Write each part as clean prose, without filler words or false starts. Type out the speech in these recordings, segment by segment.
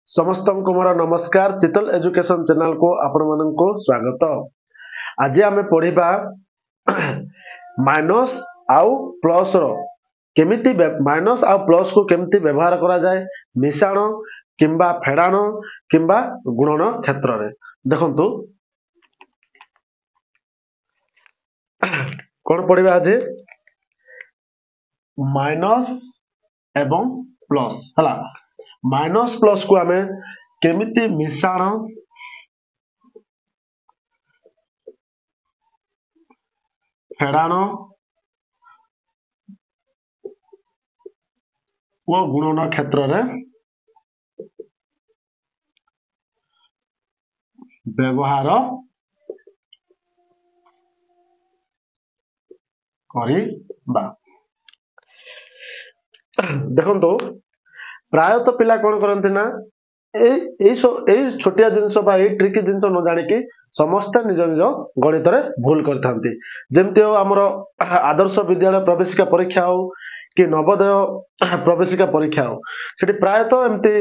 समस्त को मोर नमस्कार चितल एजुकेशन चैनल को आपण मन को स्वागत। आज आम पढ़ा माइनस आउ प्लस रो केमिति माइनस आउ प्लस को केमिति व्यवहार करा जाए मिश्रण किंबा फेड़ाण किंबा गुणन क्षेत्र रे। देखंतु कौन पढ़ा आज माइनस एवं प्लस हला। माइनस प्लस को आमे केमिति मिश्रण फेड़ाण व गुणन क्षेत्र रे व्यवहार करिबा। देखंतु प्रायतः पिला कौन करते ना छोटिया जिनस ट्रिकी जिनस न जानिकी समस्ते निज निज गणित रे भूल करथांती। जेमती हो आमर आदर्श विद्यालय प्रवेशिका परीक्षा हो कि नवोदय प्रवेशिका परीक्षा हो सेठी प्रायतः एमती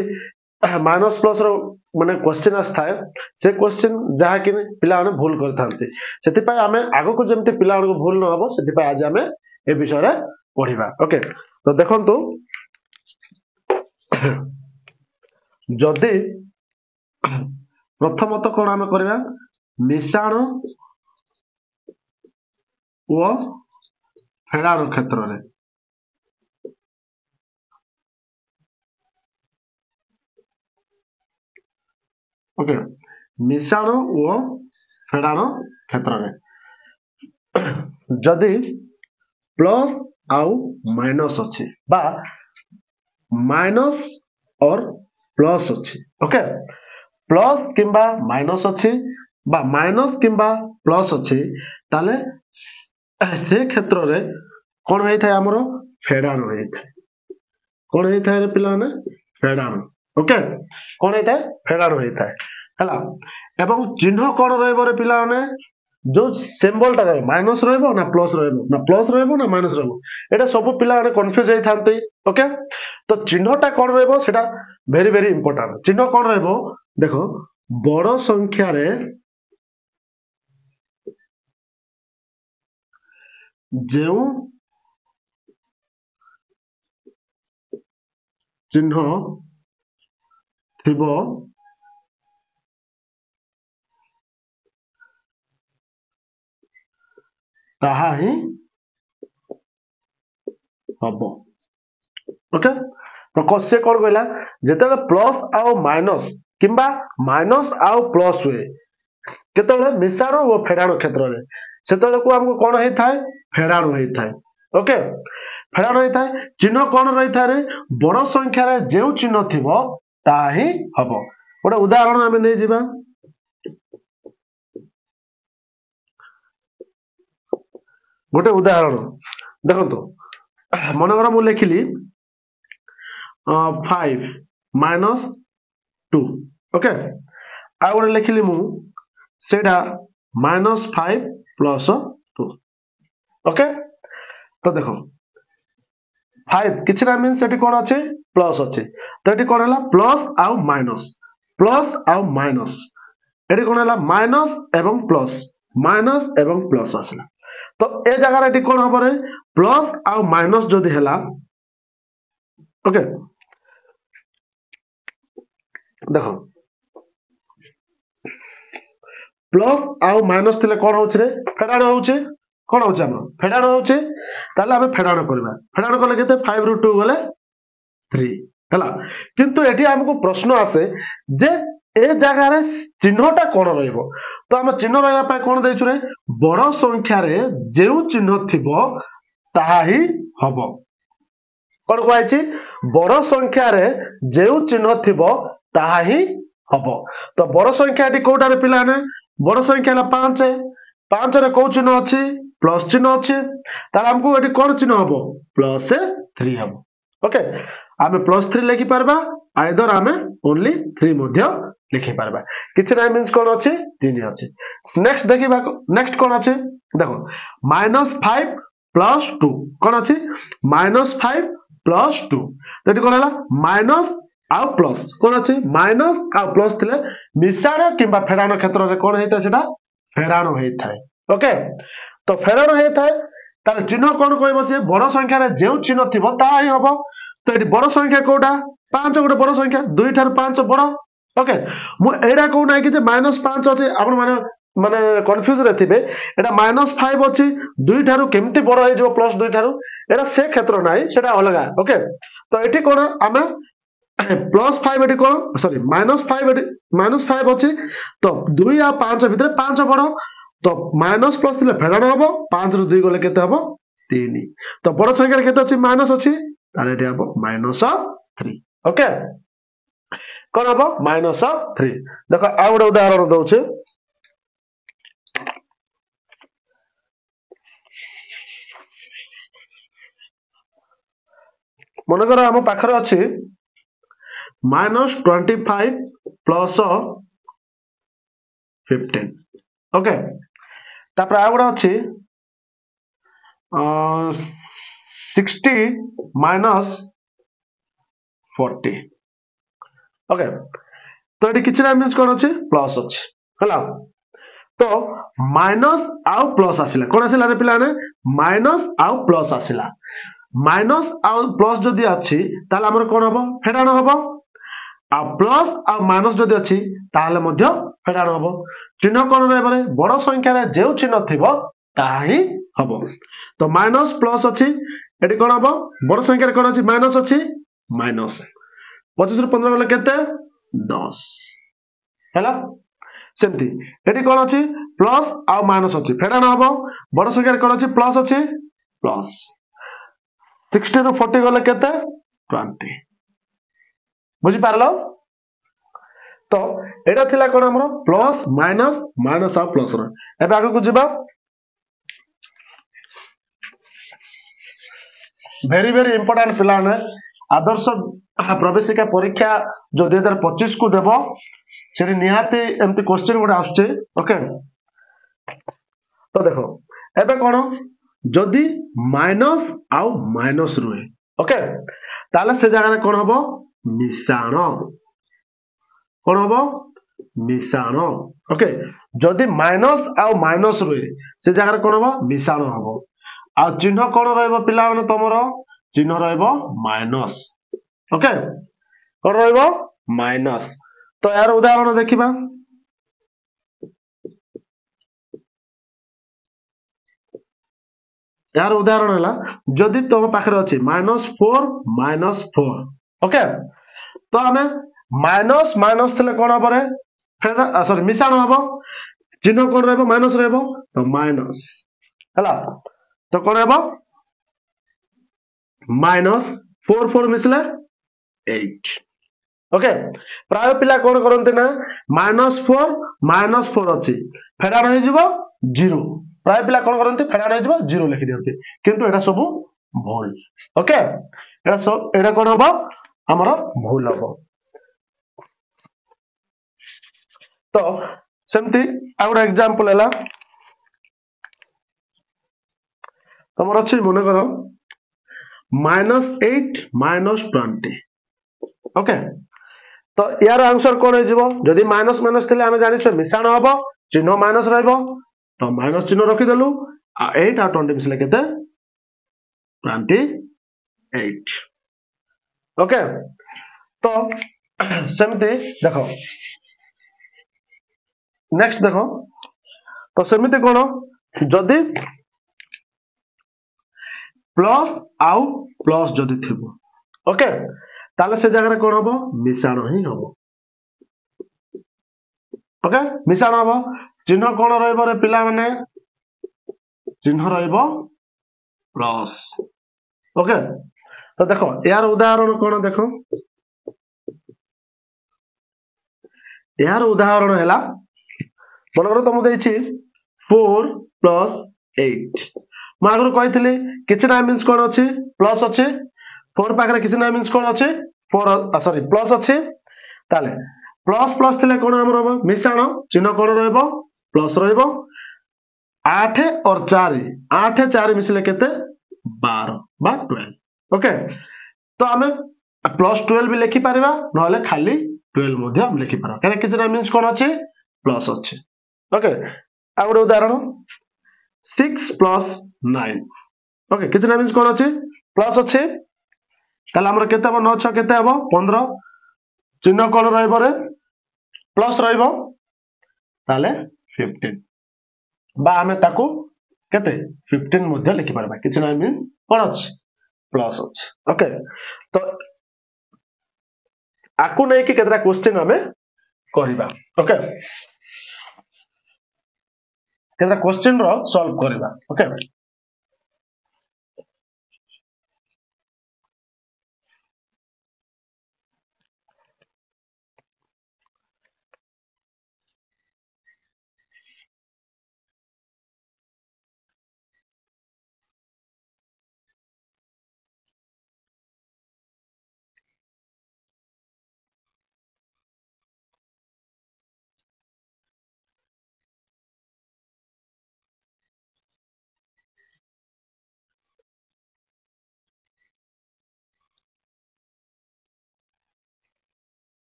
माइनस प्लस रो माने क्वेश्चन आस्थाए से क्वेश्चन जहा कि पिला माने भूल करथांती। सेति पय आमे आगो को जेमती पिला को भूल न हबो सेति पय आज आमे ए विषय रे पढिबा। ओके तो देखंतु जदि प्रथमत कौन आम करवा मिश्रण व फेड़ाण क्षेत्र रे ओके मिश्रण व फेड़ाण क्षेत्र रे जदि प्लस आउ माइनस अच्छी बा माइनस और प्लस अच्छी ओके प्लस किंबा माइनस अच्छी बा माइनस किंबा प्लस अच्छी ताले से क्षेत्र रे कौन होता है आमर फेड़ाण होता है। कौन होता है पिला ने फेड़ाण ओके कौन होता है फेड़ाण होता है हला। एवं चिन्ह कौन रहबो रे पिला ने जो सिंबल टा रहे माइनस रहबो ना प्लस रहबो ना माइनस रहबो एटा सब पिला ने कंफ्यूज होई थांती। ओके तो चिन्हटा कौन रहबो सेटा वेरी वेरी इंपोर्टेंट। चिन्ह कौन रहबो देखो बड़ संख्या रे जेउ चिन्ह थिबो ताहा ही हबो। ओके तो से कौन कहला जेते प्लस आउ माइनस किंबा माइनस आउ प्लस हुए केते मिश्रण और फेड़ाण क्षेत्र रे सेते को हमको कौन होता है फेड़ाण होता है। ओके फेड़ाण होता है चिन्ह कौन रही था रे बड़ संख्या रे जेउ चिन्ह थिबो ता ही हबो। गोटे उदाहरण आमे नै जिबा गोटे उदाहरण देखो मनोगर मु लिखिली 5 माइनस 2 ओके आ गोटे लिखिली मु सेटा माइनस 5 प्लस 2 ओके तो देखो 5 किछ ना मीन सेठी कोन अछि प्लस अछि तो एठी कोन हला प्लस आउ माइनस एठी कोन हला माइनस एवं प्लस आसला। तो ए जगह रे एठी कोन हबो रे प्लस आउ माइनस जदी हला ओके देखो प्लस आउ माइनस थिले कोन होछ रे फेड़ाण होछ कोन होछ हम फेड़ाण होछ ताले हम फेड़ाण करबा फेड़ाण कले केते 5 * 2 गले 3 हला। किंतु एठी हमको प्रश्न आसे जे ए जगह रे चिन्हटा कोन रहइबो तो हम चिन्ह रहबा पय कोन दैछु रे बड़ संख्या रे जेउ चिन्ह थिबो ताहा ही हबो। कोन कहैछि बड़ संख्या रे जेउ चिन्ह थिबो ताहा ही हबो। तो बड़ संख्या एठी कोटा रे पिला ने बड़ संख्या ला 5 रे को चिन्ह अछि प्लस चिन्ह अछि तार हमको एठी कोन चिन्ह हबो प्लस 3 हबो। ओके आमे प्लस 3 लिखि परबा आइदर आमे ओनली 3 मध्ये लिखि परबा किछ ना मींस कोन अछि 3 अछि। नेक्स्ट देखिबा नेक्स्ट कोन अछि देखो -5 + 2 कोन अछि -5 + 2 तो एठी कोन हला आउ प्लस कौन अच्छे माइनस आउ प्लस थिले मिश्रण किंबा फेड़ाण क्षेत्र में कौन होता है फेड़ाण होता है ओके तो फेड़ाण होता है ताले चिन्ह कौन कहबो से बड़ संख्या रे जे चिन्ह थिबो ता ही हबो तो ये बड़ संख्या कोटा 5 गोटे बड़ संख्या 2 ठार 5 बड़ ओके मु एडा को ना कि जे -5 अछि आपण माने माने कंफ्यूज रे थिबे एडा -5 अछि 2 ठारू केमती बड़ हे जो +2 ठारू एडा से क्षेत्र नाही सेटा अलगा ओके तो एठी कोन आमे +5 एठी कोन सॉरी -5 एठी -5 अछि तो 2 आ 5 भितर 5 बड़ तो माइनस प्लस थिले फेड़ाण हबो 5 रु 2 गले केते हबो 3 तो बड़ संख्या केते अछि माइनस अछि ताले एठी हबो -3 ओके कोन हबो -3 देखो आ गोटे उदाहरण दउछे मन कर हम पाखरे अछि -25 प्लस 15 ओके तापर आ गोटे अछि 60 माइनस 40 ओके तो ये किसी मीन्स कौन अच्छे प्लस अच्छे है तो माइनस आउ प्लस आसला कौन आसला रे पिला ने माइनस आउ प्लस आसला माइनस आउ प्लस जदि अच्छी ताले हमर कौन हबो फेड़ाण हबो आ प्लस आ माइनस जदि अच्छी ताले मध्य फेड़ाण हबो चिन्ह कौन रहबो रे बड़ संख्या रे जे चिन्ह थिबो ता ही हबो तो माइनस प्लस अच्छी एटी कौन हबो बड़ संख्या रे कौन अच्छी माइनस अच्छी माइनस 25 रु 15 गले केते 10 हैला सेमती एटी कौन अच्छी प्लस आ माइनस अच्छी फेड़ाण हबो बड़ संख्या रे कौन अच्छी प्लस अच्छी प्लस 60 रु 40 गले केते 20 बुझी पारलो तो एटा थिला कोन हमरो प्लस माइनस माइनस आ प्लस रो एबे आगु को जिबा वेरी इंपोर्टेंट पिला ने आदर्श प्रवेशिका परीक्षा जो 2025 को देबो सेठी निहाती एमती क्वेश्चन गुडा आछे ओके तो देखो एबे कोन जदि माइनस आउ माइनस रुए ओके ताले से जगह रे कोन हबो मिश्रण कोन हबो मिश्रण ओके जदि माइनस आउ माइनस रुए से जगह रे कोन हबो मिश्रण हबो आ चिन्ह कोन रहबो पिला माने तमरो चिन्ह रहबो माइनस ओके कोन रहबो माइनस तो यार उदाहरण देखिबा यार उदाहरण हला जदि तुम पाखरे अछि -4 ओके तो हमें माइनस माइनस थले कोन हबो रे फेर सॉरी मिश्रण हबो चिन्ह कोन रहबो माइनस रहबो तो माइनस हला तो कोन हबो -4 मिसले 8 ओके प्राय पिला कोन करनते ना -4 अछि फेराण हो जिवो 0 प्राय पिला कोन करनते फेराण हो जिवो 0 लिखि दियंते किंतु एटा सब भूल ओके एटा कोन हबो हमरो भूल हबो तो सेमती आउडा एग्जांपल हला तमर अछि मने करो -8 -20 ओके तो यार आंसर कोन हो जिवो जदी माइनस माइनस थिले हम जानि छ मिश्रण हबो चिन्ह माइनस रहबो तो माइनस चिन्ह रखि देलु 8 आ 20 मिसले केते 28 ओके तो सेमते देखो नेक्स्ट देखो तो सेमते कोन जदी प्लस आउ प्लस जदी थिबो ओके ताले से जगह रे कोन हबो मिश्रण ही हबो ओके मिश्रण हबो चिन्ह कोन रहइबो रे पिला माने चिन्ह रहइबो प्लस ओके तो देखो यार उदाहरण कोन देखो यार उदाहरण हैला मन करो तुम देछि 4 + 8 मागरो कहितले किछना मींस कोन अछि प्लस अछि 4 पाखरे किछना मींस कोन अछि 4 सॉरी प्लस अछि ताले प्लस प्लस थिले कोन हमर हबो मिश्रण चिन्ह कोन रहबो प्लस रहबो 8 और 4 8 4 मिसले केते 12 बा 12 ओके तो हमें +12 भी लिखि पारिबा नहले खाली 12 मध्ये हम लिखि पारा काहे किछ ना मींस कोन अछि प्लस अछि ओके आ गोटे उदाहरण 6 + 9 ओके किछ ना मींस कोन अछि प्लस अछि ताले हमर केते हो 9 6 केते हो 15 चिन्ह कोन रहइबो रे प्लस रहइबो ताले 15 बा हमें ताकू केते 15 मध्ये लिखि पारबा किछ ना मींस कोन अछि प्लस अछि ओके तो आकु नै कि केतरा क्वेश्चन हमें करिबा ओके केतरा क्वेश्चन रो सॉल्व करिबा ओके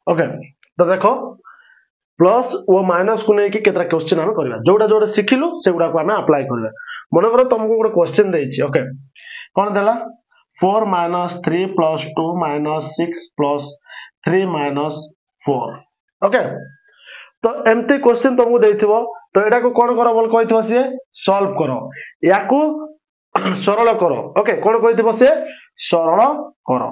ओके तो देखो प्लस और माइनस को लेके केतरा क्वेश्चन हम करबा जोडा जोडा सिखिलु सेगुडा को हम अप्लाई करबा मन करो तुमको गोटे क्वेश्चन देछि ओके कोन देला 4 - 3 + 2 - 6 + 3 - 4 ओके तो एमती क्वेश्चन तुमको देथिबो तो एडा को कोन करो बोल कहिथिबो से सॉल्व करो याकू सरल करो ओके कोन कहिथिबो से सरल करो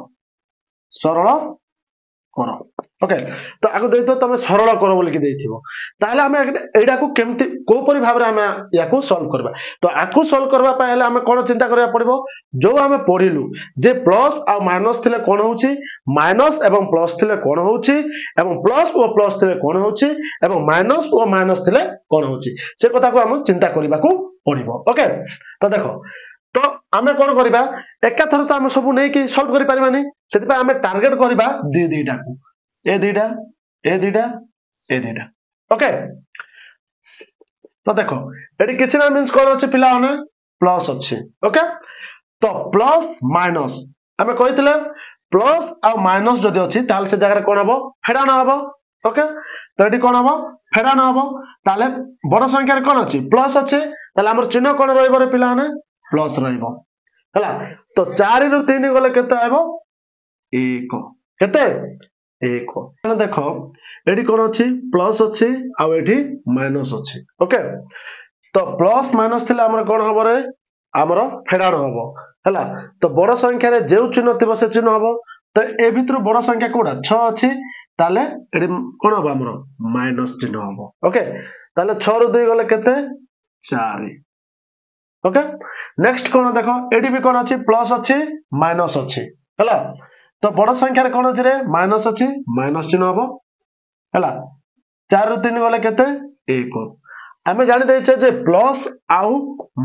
ओके तो आगु देइतो तमे सरल करो बोल के देइथिबो ताहले हम एडा को केमती को परि भाबरे हम याकू सॉल्व करबा तो आकू सॉल्व करबा पहले हम कोन चिंता करबा पड़िबो जो हम पढिलु जे प्लस आ माइनस थिले कोन होउची माइनस एवं प्लस थिले कोन होउची एवं प्लस और प्लस थिले कोन होउची एवं माइनस और माइनस थिले कोन होउची से कथा को हम चिंता करबा को पड़िबो ओके तो देखो तो आमे कोन करबा एका थर तो हम सब नै कि सॉल्व करि परबानी सेति पे आमे टारगेट करबा दी दीटा को ए दीटा ओके तो देखो एडी किछ ना मींस कोन अछि पिला माने प्लस अछि ओके तो प्लस माइनस हमें कहितले प्लस आ माइनस जदि अछि ताल से जगह कोन हबो फेडान हबो ओके तो एडी कोन हबो फेडान हबो ताले बड़ संख्या रे कोन अछि प्लस अछि ताले हमर चिन्ह कोन रहइबो रे पिला माने प्लस रहइबो हला तो 4 रु 3 गले केते आइबो 1 केते 1 देखो एडी कोन अछि प्लस अछि आ एडी माइनस अछि ओके तो प्लस माइनस थिले हमर कोन हबो रे हमर फेडाण हबो हला तो बड़ संख्या रे जेउ चिन्ह थिबो से चिन्ह हबो तो ए भितर बड़ संख्या कोडा 6 अछि ताले एडी कोन हबो हमर माइनस चिन्ह हबो ओके ताले 6 रु 2 गले केते 4 ओके नेक्स्ट कोन देखो एडी भी कोन अछि प्लस अछि माइनस अछि हला तो बड़ संख्या रे कोन अछि रे माइनस अछि माइनस चिन्ह हबो हला 4 रु 3 गले केते 1 हमें जानि दैछे जे प्लस आउ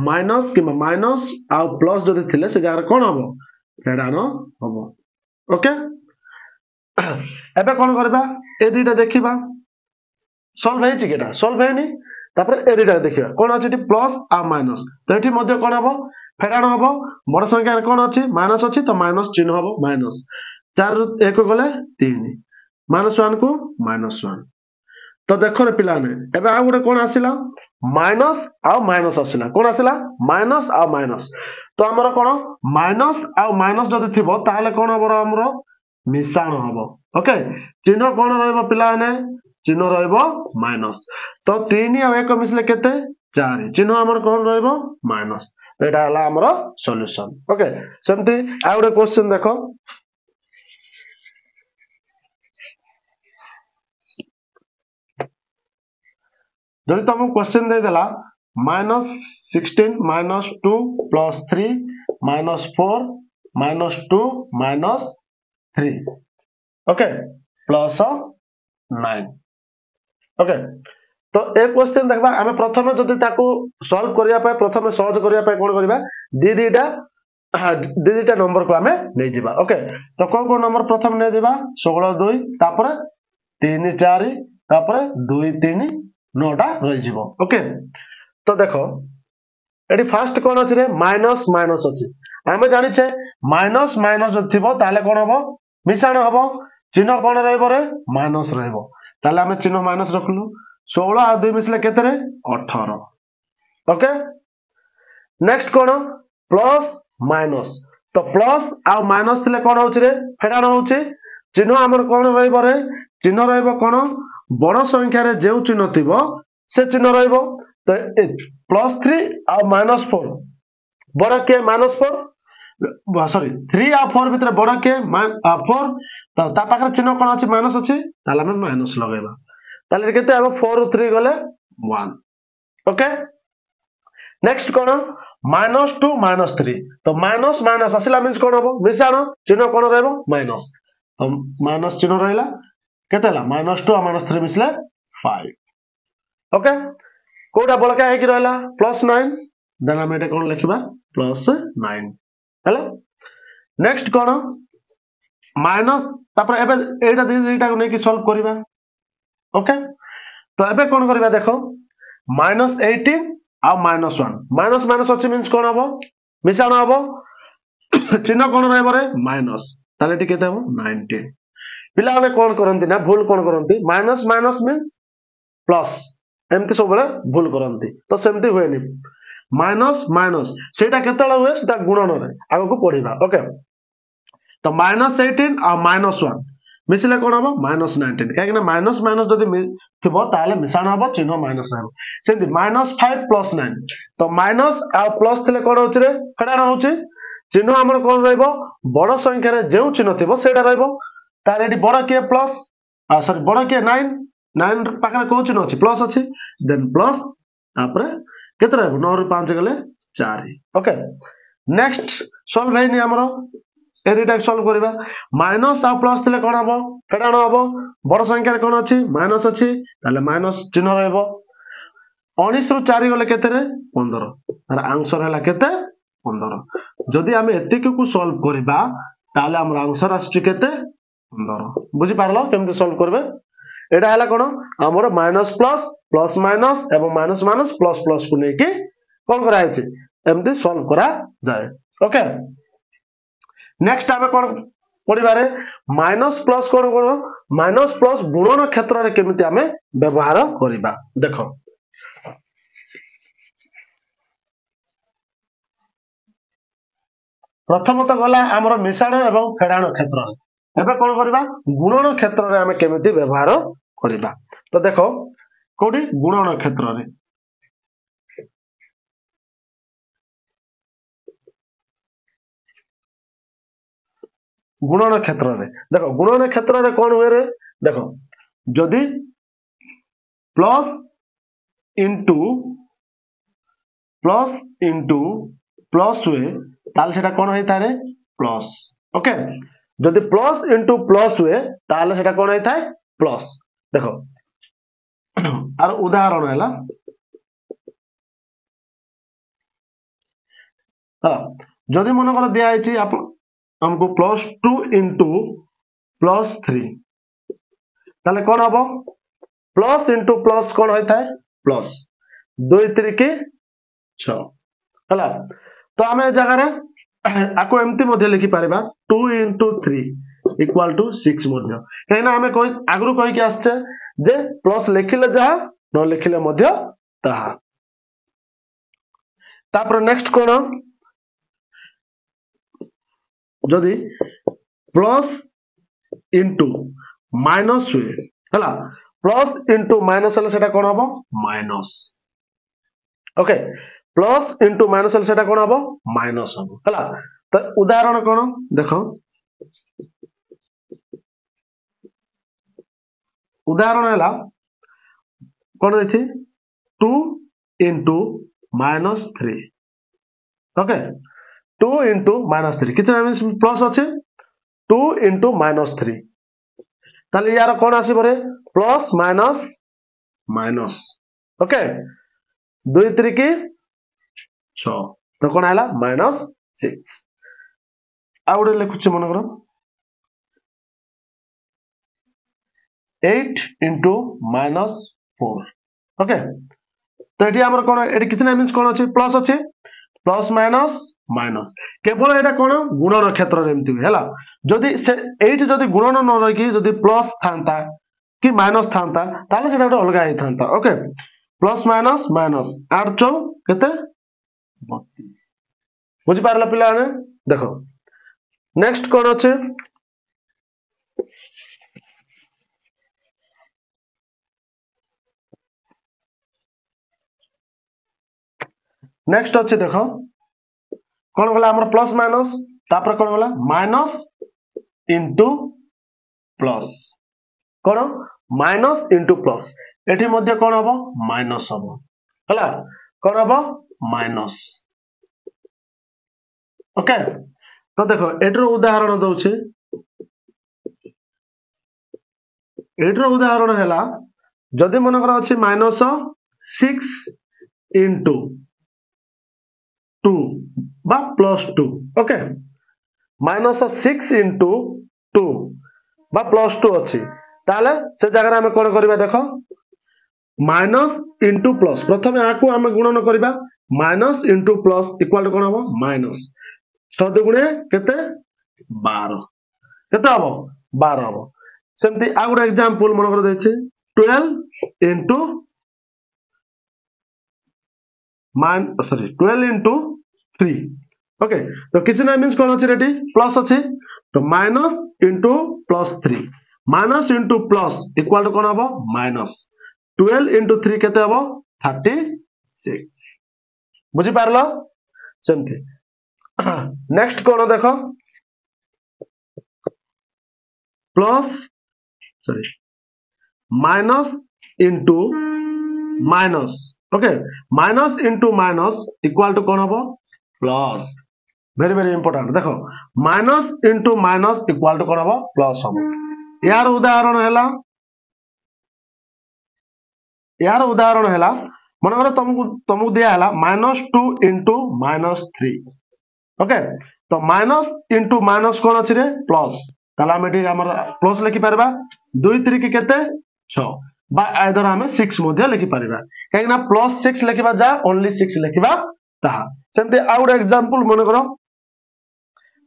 माइनस कि माइनस आउ प्लस जदि थिले से जार कोन हबो फेडान हबो ओके एबे कोन करबा ए दुइटा देखिबा सॉल्व हेछि केटा सॉल्व हेनि तापर ए दुइटा देखिबा कोन अछि टी प्लस आ माइनस तो एठी मध्ये कोन हबो फेडान हबो बड़ संख्या रे कोन अछि माइनस अछि तो माइनस चिन्ह हबो माइनस 4 रु 1 गले 3 -1 को -1 तो देखो रे पिला ने एबे आ गुटे कोन आसिला माइनस आ माइनस आसिला कोन आसिला माइनस आ माइनस तो हमर कोन माइनस आ माइनस जदि थिबो ताहले कोन हबो हमरो मिसाण हबो ओके चिन्ह कोन रहइबो पिला ने चिन्ह रहइबो माइनस तो 3 आ 1 मिसले केते 4 चिन्ह हमर कोन रहइबो माइनस एटा हला हमर सॉल्यूशन ओके सेमती आ गुटे क्वेश्चन देखो जदि तुमको क्वेश्चन दे देला -16 -2 + 3 -4 -2 -3 ओके प्लस 9 ओके तो ए क्वेश्चन देखबा हमें प्रथमे जदि ताको सॉल्व करिया पाए प्रथमे सहज करिया पाए कोन करबा दीदीटा नंबर को हमें नै जिबा ओके तो कोन कोन नंबर प्रथम नै दिबा 16 2 तापर 3 4 तापर 2 3 9टा रही जीवो ओके तो देखो एटी फर्स्ट कोन अछि रे माइनस माइनस अछि आमे जानि छे माइनस माइनस जो थिबो ताले कोन हबो मिसाण हबो चिन्ह कोन रहइबो रे माइनस रहइबो ताले आमे चिन्ह माइनस रखलु 16 आ 2 मिसले केते रे 18 okay next cone plus minus तो प्लस आ माइनस थिले कोन होछि रे फेडाण होछि चिन्ह हमर कोन रहइबो रे चिन्ह रहइबो कोन बड़ संख्या रे जेउ चिन्ह थिबो से चिन्ह रहइबो तो +3 आ -4 बड़ के -4 सॉरी 3 आ 4 भितर बड़ के 4 तो ता पाखर चिन्ह कोन अछि माइनस अछि ताले हम माइनस लगाइबा ताले केते अब 4 उ 3 गले 1 ओके नेक्स्ट कोन -2 -3 तो माइनस माइनस असला मींस कोन हबो मिसाण चिन्ह कोन रहइबो माइनस तो माइनस चिन्ह रहइला केतेला -2 आ -3 मिसले 5 ओके कोडा बळका हे कि रहला +9 देन हम एटा कोन लिखिबा +9 हेलो नेक्स्ट कोन माइनस तापर एबे एटा दुईटा को नै कि सॉल्व करिबा ओके तो एबे कोन करिबा देखो -18 आ -1 माइनस माइनस अछि मींस कोन हबो मिसाण हबो चिन्ह कोन रहइबो रे माइनस ताले टी केते हबो 19 पिला माने कोन करंती ना भूल कोन करंती माइनस माइनस मींस प्लस एमती सब बेले भूल करंती तो सेमती होएनी माइनस माइनस सेटा केतला हुए सेटा गुणन रे आगो को पढिबा ओके तो -18 आ -1 मिसले कोन हबो -19 काहे कि ना माइनस माइनस जदी थिबो ताले मिसाण हबो चिन्ह माइनस रहबो सेंती -5 + 9 तो माइनस आ प्लस थिले कोन होछि रे फेडा होछि चिन्ह हमर कोन रहइबो बड़ संख्या रे जेउ चिन्ह थिबो सेटा रहइबो तारे एटी बड़ के प्लस सॉरी बड़ के 9 पाखरे को चिन्ह अछि प्लस अछि देन प्लस तापर केते रहबो 9 ରୁ 5 गले 4 ओके नेक्स्ट सॉल्व हेनी हमरो ए दुटा सॉल्व करिबा माइनस आ प्लस थिले कोन हबो फेडाण हबो बड़ संख्या रे कोन अछि माइनस अछि ताले माइनस चिन्ह रहबो 19 ରୁ 4 गले केते रे 15 तार आंसर हला केते 15 जदी हम एतिक को सॉल्व करिबा ताले हमर आंसर आछि केते 15 बुझि पारलो केमते सॉल्व करबे एटा हला कोन हमर माइनस प्लस प्लस माइनस एवं माइनस माइनस प्लस प्लस को नेकी कोन करा हैछि एमते सॉल्व करा जाय ओके नेक्स्ट आमे कोन पढिबारे माइनस प्लस कोन कोन माइनस प्लस गुणन क्षेत्र रे केमिति आमे व्यवहार करिबा देखो प्रथमत गला हमर मिसाण एवं फेडाण क्षेत्र एबे कोन करिबा गुणन क्षेत्र रे आमे केमिति व्यवहार करिबा तो देखो कोडी गुणन क्षेत्र रे गुणन क्षेत्र रे देखो गुणन क्षेत्र रे कोन हुए रे देखो जदी प्लस इनटू प्लस हुए ताल सेटा कोन होइता रे प्लस ओके जदी प्लस इनटू प्लस हुए ताल सेटा कोन होइता है प्लस देखो आर उदाहरण हैला जदी मन कर दिया आइछि हमको +2 इंटू +3 ताले कोन हबो प्लस इंटू प्लस कोन होइता है प्लस 2 3 के 6 हला तो हमें जगह रे आको एमती मध्ये लिखि पारिबा 2 इंटू 3 इक्वल टू 6 मध्ये कहिना हमें कोइ आगरु कहि के आछे जे प्लस लिखिले जहा न लिखिले मध्ये ताहा तापर नेक्स्ट कोन जदी प्लस इंटू माइनस हुए हला प्लस इंटू माइनस हले सेटा कोन हबो minus okay plus into minus हले सेटा कोन हबो माइनस हबो हला तो उदाहरण कोन देखो उदाहरण हला कोन देछि 2 इंटू -3 ओके 2 इंटू -3 कितना मींस प्लस अछि 2 इंटू -3 ताले यार कोन आसी बरे प्लस माइनस माइनस ओके 2 3 की 6 तो कोन आला -6 आउडे लिखुछि मन करो 8 into -4 ओके तो ये आमर कौन ये किसी ना मीन्स कौन अच्छे प्लस अच्छे प्लस माइनस माइनस केवल यहाँ कौन गुणन क्षेत्र में है जदि से 8 जदि गुणन न रही जदि प्लस था कि माइनस था ताले से अलग ही था ओके प्लस माइनस माइनस 8 चौ केते 32 बुझी पारला पिला ने देखो नेक्स्ट कौन अच्छे नेक्स्ट अच्छे देखो कौन गला हमर प्लस माइनस तापर कौन गला माइनस इंटू प्लस कौन माइनस इंटू प्लस एठी मध्य कौन हबो माइनस हबो हला कौन हबो माइनस ओके तो देखो एटर उदाहरण दउछे एटर उदाहरण हैला जदि मनकर अछि माइनस 6 इंटू 2 बा प्लस 2 ओके माइनस 6 इंटू 2 बा प्लस 2 अच्छी ताले से जगह में कौन करिबा देखो माइनस इंटू प्लस प्रथम आकु आम गुणन करिबा माइनस इंटू प्लस इक्वल कौन हम माइनस 6 दुगुणे केते 12 केते हम 12 हम सेमती आ गुड एग्जांपल मन कर देछि 12 इंटू 12 इंटू 3 ओके तो किसी ना मीन्स कौन अच्छी रेडी प्लस अच्छी तो minus into plus 3 minus into plus equal कौन हम माइनस 12 इंटू 3 केते हम 36 बुझी पारलो सेमती नेक्स्ट कौन देखो plus sorry minus into minus okay minus into minus equal to कौन हम प्लस वेरी वेरी इंपोर्टेंट देखो minus into minus equal to कौन हम प्लस हम यार उदाहरण हैला मन कर तुमको दिया हैला -2 इंटू -3 ओके तो माइनस इंटू माइनस कौन अच्छी रे प्लस ताला हम एठी हमर प्लस लिखि परबा 2 3 की केते 6 बा आइदर हमें 6 मध्ये लिखि परबा काहे ना प्लस 6 लिखिबा जा ओनली 6 लिखिबा ताहा सेमते आउट एग्जांपल मन करो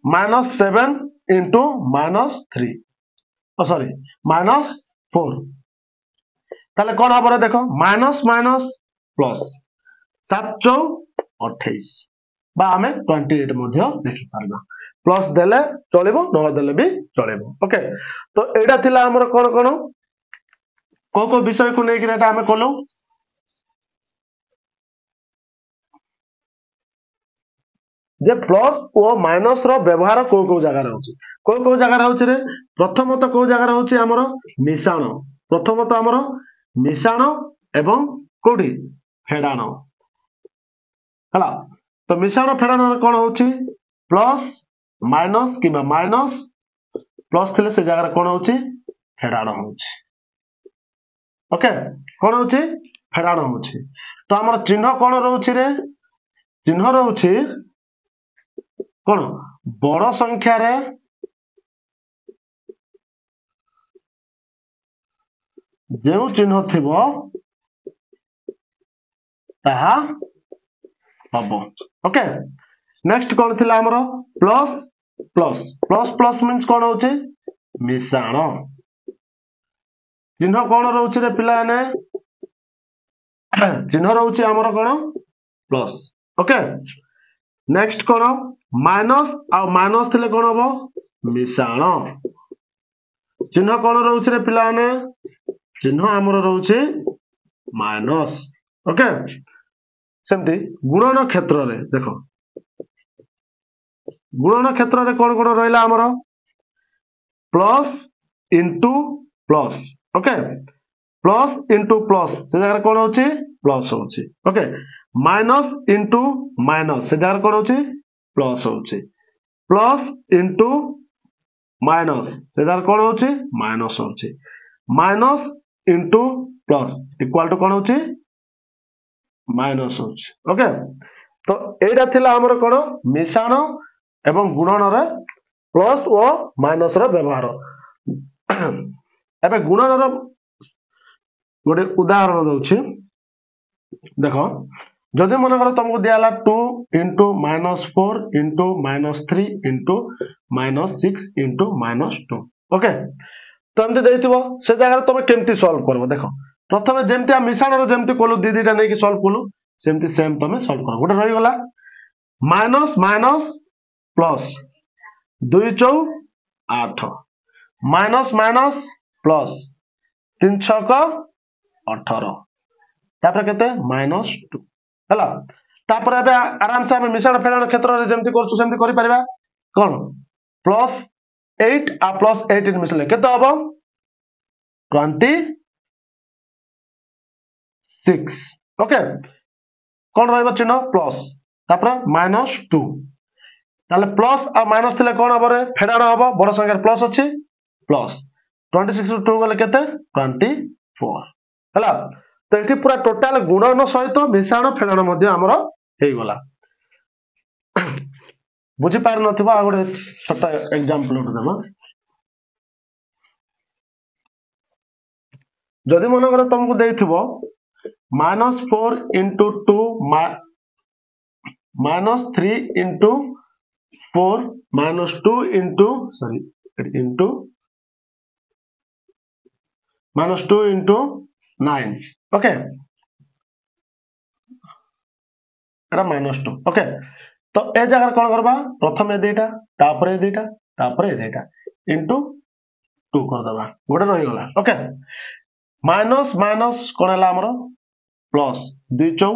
-7 इंटू -3 सॉरी -4 ताले कौन हम देखो माइनस माइनस प्लस 7 चौ 28 बा हमें 28 मध्ये लिखि परबा प्लस देले चलेबो न देले भी चलेबो ओके तो एडा थिला हमर कोन कोन को विषय को नै कि एटा हमें कोलो जे प्लस और माइनस रो व्यवहार को जगह रहउची को जगह रहउची रे प्रथमत को जगह रहउची हमर मिश्रण प्रथमत हमर मिश्रण एवं कोडी फेडाण हला तो मिश्रण फेडाण कोन होची प्लस माइनस किबा माइनस प्लस थिले से जगह कोन होची फेडाण होची ओके कोन होची फेडाण होची तो हमर चिन्ह कोन रहउची रे चिन्ह रहउची कोन बड़ संख्या रे जेउ चिन्ह थिबो ताहा हबो ओके नेक्स्ट कोन थिला हमरो plus plus plus plus means कोन होची मिश्रण चिन्ह कोन रहउची रे पिला ने चिन्ह रहउची हमरो कोन प्लस ओके नेक्स्ट कोन माइनस आ माइनस थिले कोन हबो मिश्रण चिन्ह कोन रहउची रे पिला ने चिन्ह हमरो रहउची माइनस ओके सेमती गुणन क्षेत्र रे देखो गुणन क्षेत्र रे कोन कोन रहला हमरो plus into plus okay plus into plus से जगह कोन होची प्लस होची ओके माइनस इंटू माइनस से जगह कोन होची प्लस होची प्लस इंटू माइनस से जगह कोन होची माइनस होची minus into plus equal to कोन होची माइनस होची ओके तो एटा थिला हमर कोन मिश्रण एवं गुणन रे प्लस और माइनस रो व्यवहार एबे गुणनर गोटे उदाहरण दउछि देख जदि मन कर तुमको दियाला 2 into -4 into -3 into -6 into -2 okay तो एमती देइथिबो से जगह तुम केमती सॉल्व करबो देखो प्रथमे जेमती आ मिश्रण रो जेमती कोलु दी दीटा नै कि सॉल्व कोलु सेमती सेम तुम सॉल्व करो गोटे रहि गला माइनस माइनस प्लस 2 चौ 8 माइनस माइनस प्लस 3 छक 18 तापर केते -2 हला तापर एबे आराम से हम मिश्रण फेड़न क्षेत्र रे जेमती करछु सेमती करि परबा कोन प्लस 8 आ प्लस 18 मिसले केते हबो 26 ओके कोन रहबो चिन्ह प्लस तापर -2 ताले प्लस आ माइनस थिले कोन हबो रे फेड़ाण हबो बड़ संख्या प्लस अछि प्लस 26 रु 2 गले केते 24 हला तो ये पूरा टोटाल गुणन सहित मिश्रण फेड़न मध्य हमर हे गला बुझी पार नथिबो आ गोटे छोटा एग्जांपल देबो जदि मन कर तुमको देथिबो -4 into 2 -3 into 4 -2 into sorry into -2 into 9 okay एटा -2 ओके तो ए जगह कोन करबा प्रथम ए देटा तापर ए देटा तापर ए देटा इनटू 2 कर दबा गोटे रहि गला ओके माइनस माइनस कोन हला हमरो प्लस 2 चौ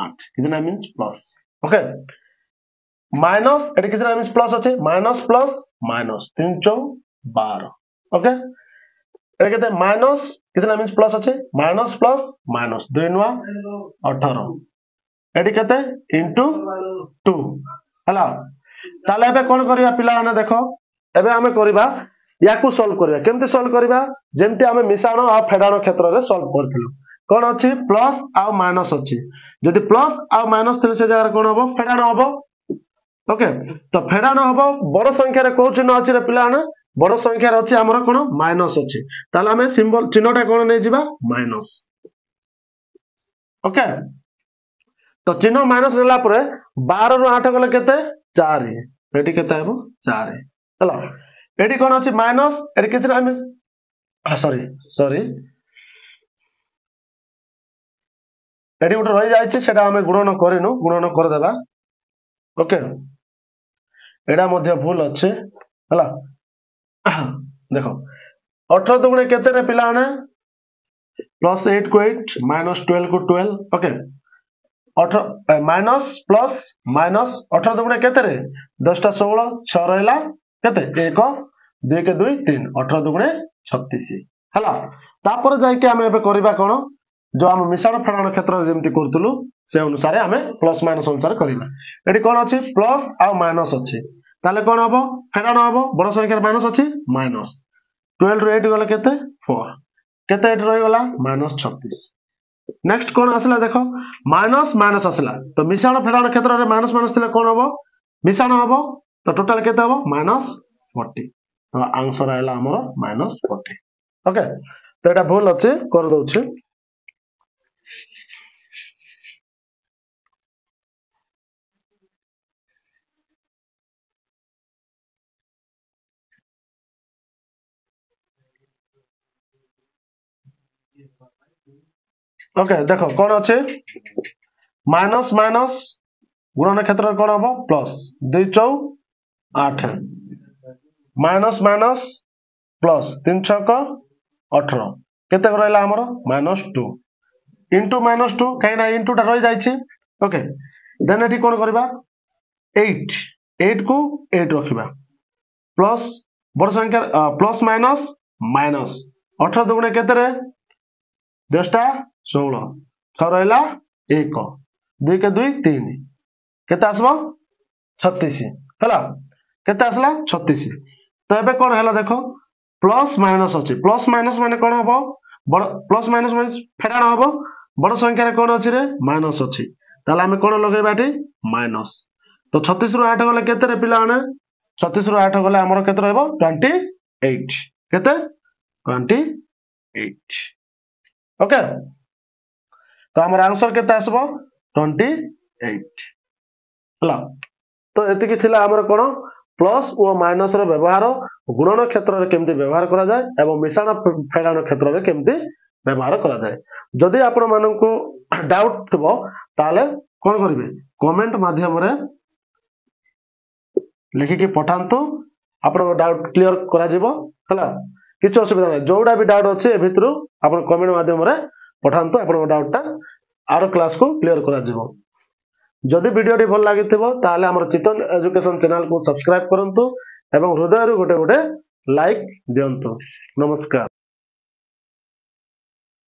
8 कितना मींस प्लस ओके माइनस एटा कितना मींस प्लस अछि माइनस प्लस माइनस 3 चौ 12 ओके एटा केते माइनस कितना मींस प्लस अछि माइनस प्लस माइनस 2 नुआ 18 एटी केते इनटू 2 हला ताले एबे कोन करिया पिला माने देखो एबे हमें करिबा याकू सॉल्व करिया केमते सॉल्व करिबा जेमते हमें मिश्रण आ फेड़ाण क्षेत्र रे सॉल्व करथिलु कोन अछि प्लस आ माइनस अछि जदि प्लस आ माइनस थिले से जगह कोन हबो फेड़ाण हबो ओके तो फेड़ाण हबो बड़ संख्या रे को चिन्ह अछि रे पिला माने बड़ संख्या रे अछि हमर कोन माइनस अछि ताले हमें सिंबल चिन्हटा कोन नै जिबा माइनस ओके तो चिन्ह माइनस रहला परे 12 रु 8 गले केते 4 एटी केते हबो 4 हला एटी कोन अछि माइनस एटी किछरा मींस सॉरी एटी उठ रहि जाय छै सेटा हमें गुणन करिनु गुणन कर देबा ओके एडा मध्ये भूल अछि हला देखो 18 दुगुणे केते रे पिला ने प्लस 8 को 8 माइनस 12 को 12 ओके 18 माइनस प्लस माइनस 18 दुगुणे केते रे 10 टा 16 6 रहला केते 1 2 के 2 3 18 दुगुणे 36 हला तापर जाय के हम एबे करबा कोन जो हम मिश्रण फेड़ाण क्षेत्र जेमति करतलु से अनुसार हमें प्लस माइनस अनुसार करबा एटी कोन अछि प्लस आ माइनस अछि ताले कोन हबो फेड़ाण हबो बड़ संख्या माइनस अछि माइनस 12 रु 8 गले केते 4 केते 8 रहि गला -36 नेक्स्ट कोन आसला देखो माइनस माइनस आसला तो मिश्रण फेड़ाण क्षेत्र रे माइनस माइनस थिले कोन हबो मिश्रण हबो तो टोटल केते हबो -40 तो आंसर आइला हमर -40 ओके तो एटा भूल अछि कर दउछि ओके देखो कोन अछि माइनस माइनस गुणन क्षेत्र कोन हबो प्लस 2 चौ 8 माइनस माइनस प्लस 3 छक 18 केते रहला हमर -2 इनटू -2 काइना इनटू टा रहि जाय छी ओके देन एठी कोन करबा 8 को 8 रखिबा प्लस बड़ संख्या प्लस माइनस माइनस 18 दुगुणे केते रे 10 टा 16 6 रहला 1 2 के 2 3 केते आसबो 36 हला केते आसला 36 तो एबे कोन हला देखो प्लस माइनस अछि प्लस माइनस माने कोन हबो बड़ प्लस माइनस माने फेड़ाण हबो बड़ संख्या रे कोन अछि रे माइनस अछि ताले हम कोन लगेबा एठी माइनस तो 36 रु 8 गले केते रे पिला माने 36 रु 8 गले हमर केते रहबो 28 केते 28 ओके तो हमर आंसर केते आसबो 28 हला तो एतिकी थिला हमर कोन प्लस और माइनस रो व्यवहार गुणन क्षेत्र रे केमति व्यवहार करा जाय एवं मिश्रण फेडान क्षेत्र रे केमति व्यवहार करा जाय जदि आपण माननको डाउट थबो ताले कोन करिवे कमेंट माध्यम रे लिखि के पठांतो आपण डाउट क्लियर करा जिवो हला किछ असुविधा नै जोडा भी डाउट अछि ए भितरु आपण कमेंट माध्यम रे पठांतो आपण डाउटटा आरो क्लास को क्लियर करा जिवो जदि वीडियो भल लागि ताले हमर चितन एजुकेशन चैनल को सब्सक्राइब करंतु एवं हृदय गोटे गोटे लाइक दियंतु नमस्कार।